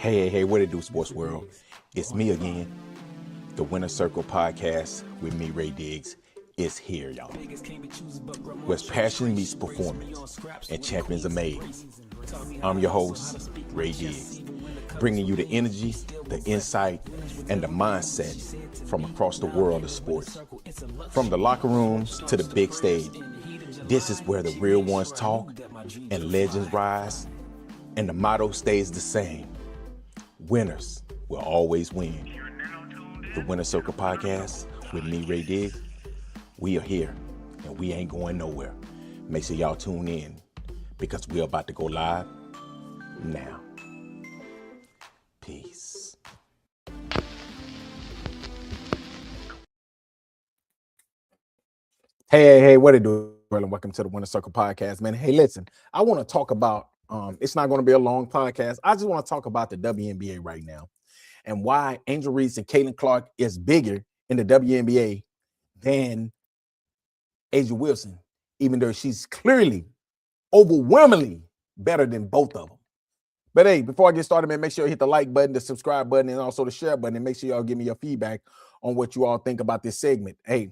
Hey, what it do, sports world? It's me again. The Winner Circle podcast with me, Ray Diggs, is here, y'all. Where passion meets performance and champions are made. I'm your host, Ray Diggs, bringing you the energy, the insight, and the mindset from across the world of sports. From the locker rooms to the big stage, this is where the real ones talk and legends rise, and the motto stays the same. Winners will always win. The Winner Circle podcast with me, Ray Diggs. We are here and we ain't going nowhere. Make sure y'all tune in because we're about to go live now. Peace. Hey, what it do? And welcome to the Winner Circle podcast, man. Hey, listen, I want to talk about, it's not going to be a long podcast. I just want to talk about the WNBA right now and why Angel Reese and Caitlin Clark is bigger in the WNBA than A'ja Wilson, even though she's clearly overwhelmingly better than both of them. But hey, before I get started, man, make sure you hit the like button, the subscribe button, and also the share button, and make sure y'all give me your feedback on what you all think about this segment. Hey,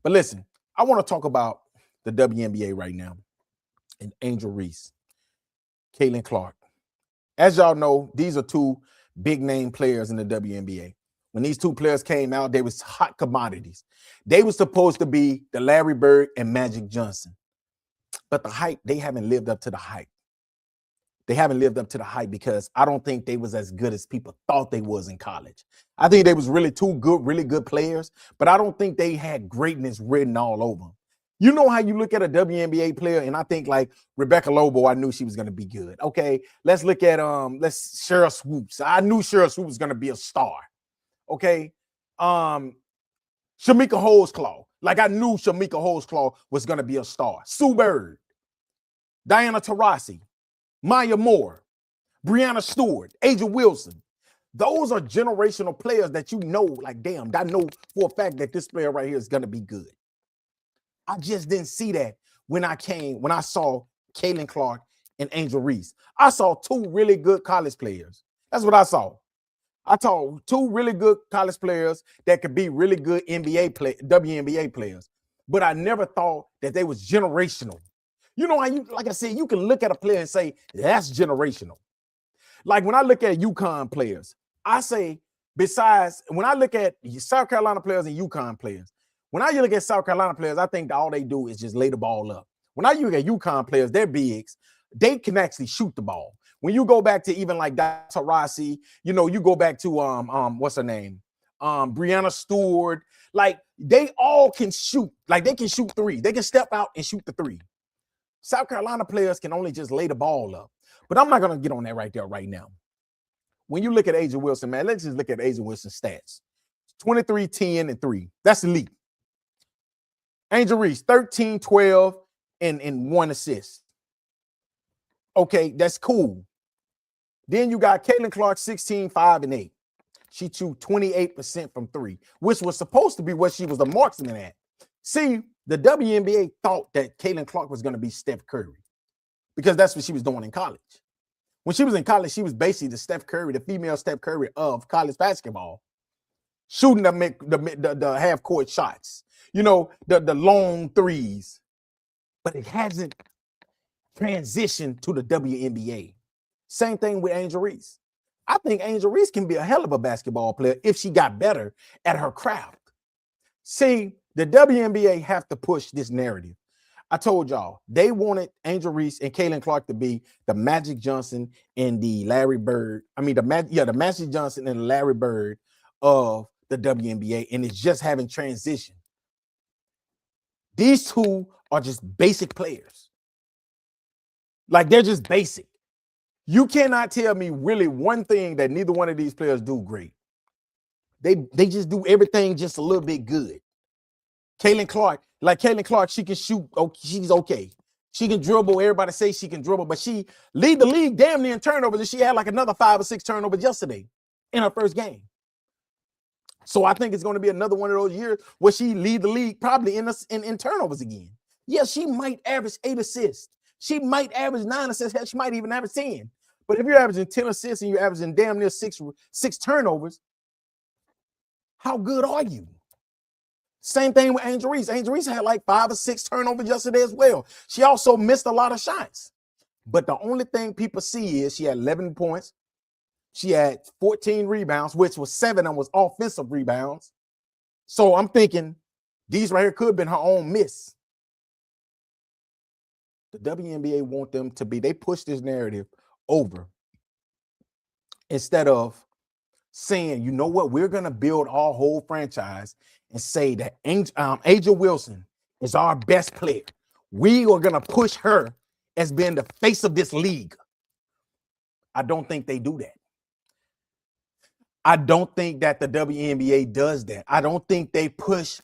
but listen, I want to talk about the WNBA right now and Angel Reese, Caitlin Clark. As y'all know, these are two big name players in the WNBA. When these two players came out, they was hot commodities. They were supposed to be the Larry Bird and Magic Johnson. But the hype, they haven't lived up to the hype. They haven't lived up to the hype because I don't think they was as good as people thought they was in college. I think they was really two good, really good players, but I don't think they had greatness written all over them. You know how you look at a WNBA player, and I think like Rebecca Lobo, I knew she was going to be good. Okay, let's look at Cheryl Swoops. I knew Cheryl Swoops was going to be a star. Okay, Shamika Holesclaw. Like I knew Shamika Holesclaw was going to be a star. Sue Bird, Diana Taurasi, Maya Moore, Breanna Stewart, A'ja Wilson. Those are generational players that you know, like, damn, I know for a fact that this player right here is going to be good. I just didn't see that when I saw Caitlin Clark and Angel Reese. I saw two really good college players. That's what I saw. I saw two really good college players that could be really good WNBA players. But I never thought that they was generational. You know how like I said, you can look at a player and say, that's generational. Like when I look at UConn players, I say, besides, when I look at South Carolina players and UConn players, when I look at South Carolina players, I think that all they do is just lay the ball up. When I look at UConn players, they're bigs. They can actually shoot the ball. When you go back to even like Taurasi, you know, you go back to what's her name? Breanna Stewart. Like they all can shoot. Like they can shoot three. They can step out and shoot the three. South Carolina players can only just lay the ball up. But I'm not gonna get on that right there right now. When you look at A'ja Wilson, man, let's just look at A'ja Wilson's stats. 23, 10, and 3. That's elite. Angel Reese, 13, 12, and 1 assist. Okay, that's cool. Then you got Caitlin Clark, 16, 5, and 8. She shot 28% from 3, which was supposed to be what she was a marksman at. See, the WNBA thought that Caitlin Clark was going to be Steph Curry because that's what she was doing in college. When she was in college, she was basically the Steph Curry, the female Steph Curry of college basketball, shooting the half-court shots. You know, the long threes, but it hasn't transitioned to the WNBA. Same thing with Angel Reese. I think Angel Reese can be a hell of a basketball player if she got better at her craft. See, the WNBA have to push this narrative. I told y'all, they wanted Angel Reese and Caitlin Clark to be the Magic Johnson and the Larry Bird. I mean, the Magic Johnson and the Larry Bird of the WNBA, and it's just having transition. These two are just basic players. Like they're just basic. You cannot tell me really one thing that neither one of these players do great. They just do everything just a little bit good. Caitlin Clark, she can shoot. Oh, she's okay. She can dribble. Everybody say she can dribble, but she lead the league damn near in turnovers, and she had like another 5 or 6 turnovers yesterday in her first game. So I think it's going to be another one of those years where she lead the league probably in turnovers again. Yeah, she might average 8 assists. She might average 9 assists. She might even average 10. But if you're averaging 10 assists and you're averaging damn near six turnovers, how good are you? Same thing with Angel Reese. Angel Reese had like 5 or 6 turnovers yesterday as well. She also missed a lot of shots. But the only thing people see is she had 11 points. She had 14 rebounds, which was 7 and was offensive rebounds. So I'm thinking these right here could have been her own miss. The WNBA want them to be, they push this narrative over instead of saying, you know what, we're going to build our whole franchise and say that Angel Wilson is our best player. We are going to push her as being the face of this league. I don't think they do that. I don't think that the WNBA does that. I don't think they push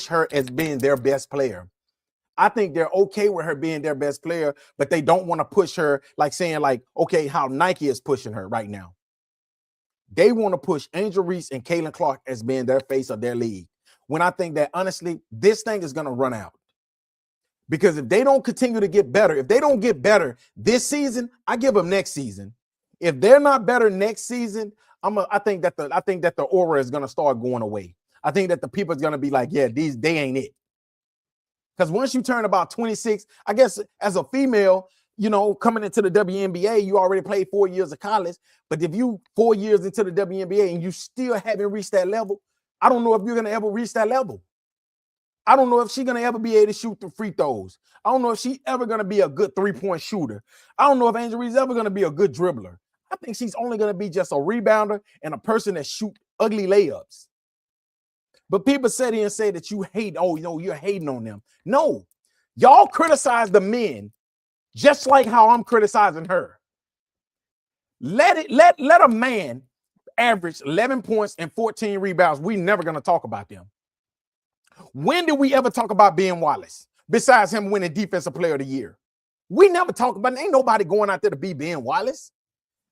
her as being their best player. I think they're okay with her being their best player, but they don't want to push her like saying like, okay, how Nike is pushing her right now. They want to push Angel Reese and Caitlin Clark as being their face of their league. When I think that honestly, this thing is going to run out. Because if they don't continue to get better, if they don't get better this season, I give them next season. If they're not better next season, I think that the aura is going to start going away. I think that the people is going to be like, yeah, they ain't it. Because once you turn about 26, I guess as a female, you know, coming into the WNBA, you already played 4 years of college. But if you 4 years into the WNBA and you still haven't reached that level, I don't know if you're going to ever reach that level. I don't know if she's going to ever be able to shoot the free throws. I don't know if she's ever going to be a good three-point shooter. I don't know if Angel Reese is ever going to be a good dribbler. I think she's only going to be just a rebounder and a person that shoot ugly layups. But people sit here and say that you hate, oh, you know, you're hating on them. No, y'all criticize the men just like how I'm criticizing her. Let a man average 11 points and 14 rebounds. We're never going to talk about them. When did we ever talk about Ben Wallace besides him winning Defensive Player of the Year? We never talk about it. Ain't nobody going out there to be Ben Wallace.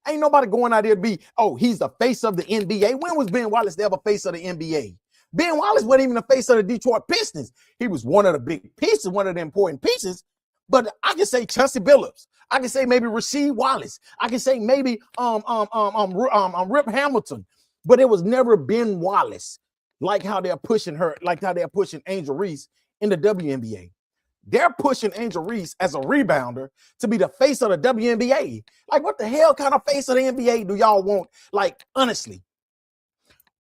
Ain't nobody going out there to be, oh, he's the face of the NBA. When was Ben Wallace ever face of the NBA? Ben Wallace wasn't even the face of the Detroit Pistons. He was one of the big pieces, one of the important pieces. But I can say Chauncey Billups. I can say maybe Rasheed Wallace. I can say maybe Rip Hamilton. But it was never Ben Wallace, like how they're pushing her, like how they're pushing Angel Reese in the WNBA. They're pushing Angel Reese as a rebounder to be the face of the WNBA. Like, what the hell kind of face of the NBA do y'all want? Like, honestly,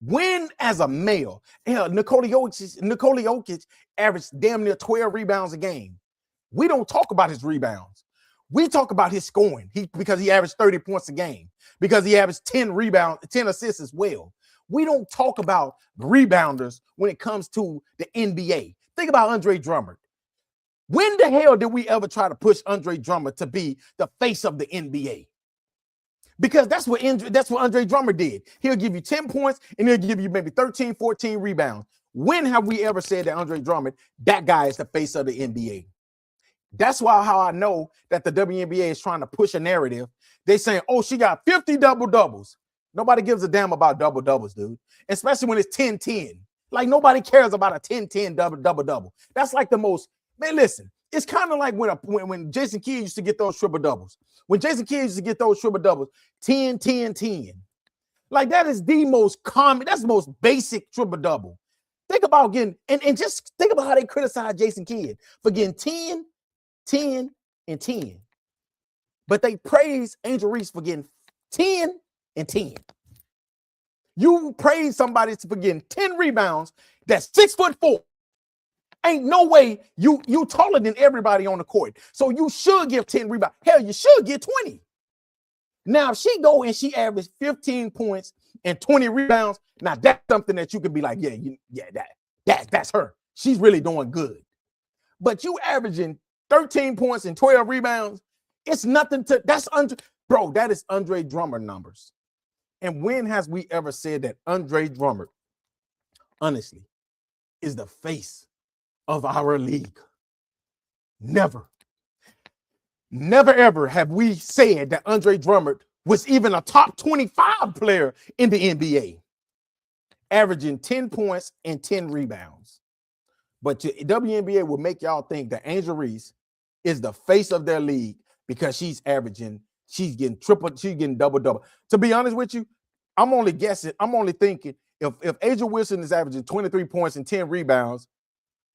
when as a male, Nikola Jokic averaged damn near 12 rebounds a game. We don't talk about his rebounds. We talk about his scoring because he averaged 30 points a game, because he averaged 10 rebounds, 10 assists as well. We don't talk about rebounders when it comes to the NBA. Think about Andre Drummond. When the hell did we ever try to push Andre Drummond to be the face of the NBA? Because that's what Andre Drummond did. He'll give you 10 points and he'll give you maybe 13, 14 rebounds. When have we ever said that Andre Drummond, that guy is the face of the NBA? That's why how I know that the WNBA is trying to push a narrative. They saying, oh, she got 50 double-doubles. Nobody gives a damn about double-doubles, dude. Especially when it's 10-10. Like, nobody cares about a 10-10 double-double. That's like the most, man, listen, it's kind of like when Jason Kidd used to get those triple-doubles. When Jason Kidd used to get those triple-doubles, 10-10-10. Like, that is the most common, that's the most basic triple-double. Think about getting, and just think about how they criticize Jason Kidd for getting 10, 10, and 10. But they praise Angel Reese for getting 10 and 10. You praise somebody for getting 10 rebounds that's 6'4". Ain't no way you taller than everybody on the court. So you should give 10 rebounds. Hell, you should get 20. Now, if she go and she averaged 15 points and 20 rebounds, now that's something that you could be like, that's her. She's really doing good. But you averaging 13 points and 12 rebounds, it's nothing to, that is Andre Drummond numbers. And when has we ever said that Andre Drummond, honestly, is the face of our league? Never. Never ever have we said that Andre Drummond was even a top 25 player in the NBA, averaging 10 points and 10 rebounds. But the WNBA will make y'all think that Angel Reese is the face of their league because she's averaging She's getting triple, she's getting double. To be honest with you, I'm only guessing, I'm only thinking if Asia Wilson is averaging 23 points and 10 rebounds,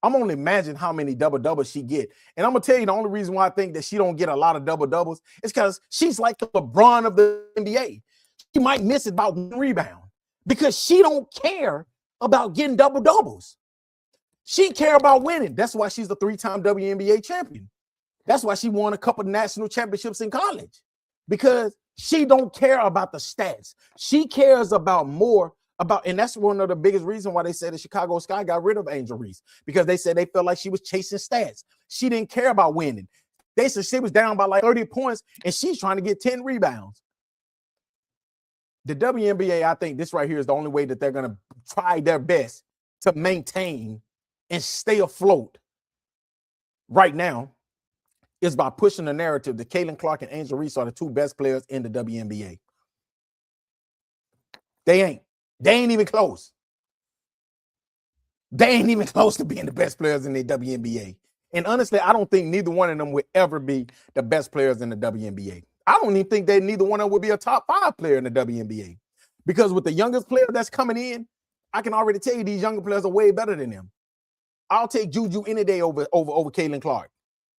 I'm only imagining how many double-doubles she get. And I'm gonna tell you the only reason why I think that she don't get a lot of double-doubles is because she's like the LeBron of the NBA. She might miss it about 1 rebound because she don't care about getting double-doubles. She care about winning. That's why she's a 3-time WNBA champion. That's why she won a couple of national championships in college, because she don't care about the stats. She cares about more about, and that's one of the biggest reasons why they said the Chicago Sky got rid of Angel Reese, because they said they felt like she was chasing stats. She didn't care about winning. They said she was down by like 30 points and she's trying to get 10 rebounds. The WNBA, I think this right here is the only way that they're going to try their best to maintain and stay afloat right now, is by pushing the narrative that Caitlin Clark and Angel Reese are the 2 best players in the WNBA. They ain't even close. They ain't even close to being the best players in the WNBA. And honestly, I don't think neither one of them would ever be the best players in the WNBA. I don't even think that neither one of them would be a top 5 player in the WNBA. Because with the youngest player that's coming in, I can already tell you these younger players are way better than them. I'll take Juju any day over Caitlin Clark.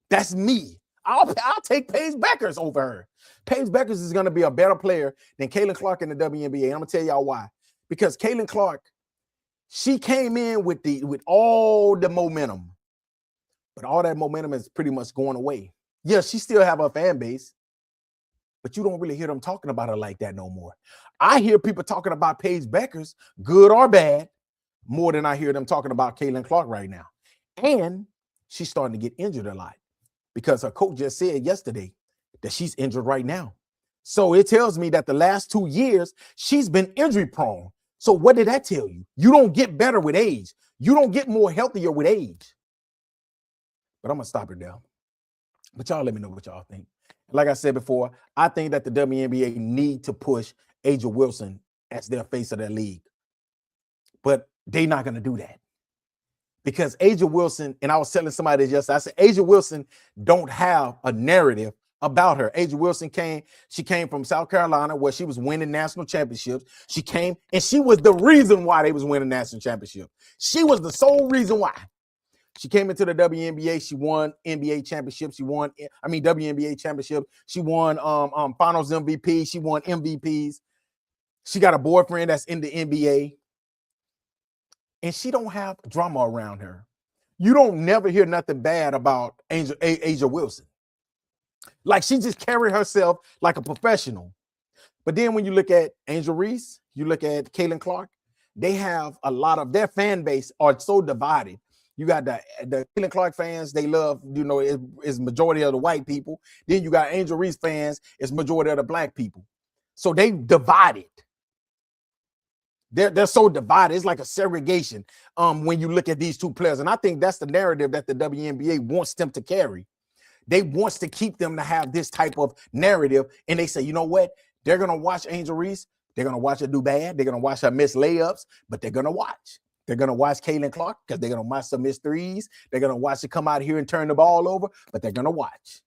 That's me. I'll take Paige Beckers over her. Paige Beckers is going to be a better player than Caitlin Clark in the WNBA. I'm going to tell y'all why. Because Caitlin Clark, she came in with all the momentum. But all that momentum is pretty much going away. Yeah, she still have her fan base, but you don't really hear them talking about her like that no more. I hear people talking about Paige Beckers, good or bad, more than I hear them talking about Caitlin Clark right now. And she's starting to get injured a lot, because her coach just said yesterday that she's injured right now. So it tells me that the last 2 years, she's been injury prone. So what did that tell you? You don't get better with age. You don't get more healthier with age. But I'm going to stop it there. But y'all let me know what y'all think. Like I said before, I think that the WNBA need to push Asia Wilson as their face of their league. But they're not going to do that. Because Asia Wilson, and I was telling somebody this yesterday, I said, Asia Wilson don't have a narrative about her. Asia Wilson came from South Carolina, where she was winning national championships. She came, and she was the reason why they was winning national championship. She was the sole reason why. She came into the WNBA. She won NBA championship. WNBA championship. She won Finals MVP. She won MVPs. She got a boyfriend that's in the NBA. And she don't have drama around her. You don't never hear nothing bad about Asia Wilson. Like, she just carried herself like a professional. But then when you look at Angel Reese, you look at Caitlin Clark, they have a lot of their fan base are so divided. You got the Caitlin Clark fans, they love, is majority of the white people. Then you got Angel Reese fans, it's majority of the black people. So they divided. They're so divided. It's like a segregation when you look at these 2 players. And I think that's the narrative that the WNBA wants them to carry. They wants to keep them to have this type of narrative. And they say, you know what? They're going to watch Angel Reese. They're going to watch her do bad. They're going to watch her miss layups, but they're going to watch. They're going to watch Caitlin Clark because they're going to watch her miss threes. They're going to watch her come out here and turn the ball over, but they're going to watch.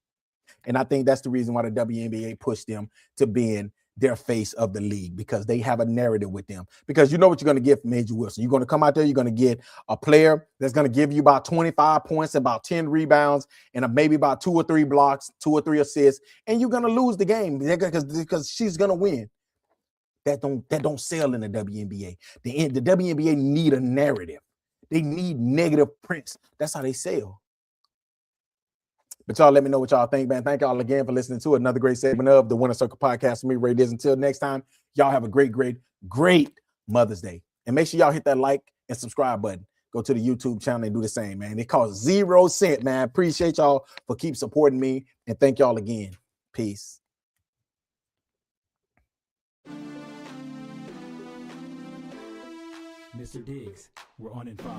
And I think that's the reason why the WNBA pushed them to being their face of the league, because they have a narrative with them. Because you know what you're going to get from Asia Wilson. You're going to come out there, you're going to get a player that's going to give you about 25 points, about 10 rebounds, and maybe about 2 or 3 blocks, 2 or 3 assists, and you're going to lose the game because she's going to win. That don't sell in the WNBA. The WNBA need a narrative. They need negative prints. That's how they sell. But y'all let me know what y'all think, man. Thank y'all again for listening to another great segment of the Winner Circle Podcast with me, Ray Diz. Until next time, y'all have a great, great, great Mother's Day. And make sure y'all hit that like and subscribe button. Go to the YouTube channel and do the same, man. It costs 0 cents, man. Appreciate y'all for keep supporting me. And thank y'all again. Peace. Mr. Diggs, we're on in 5.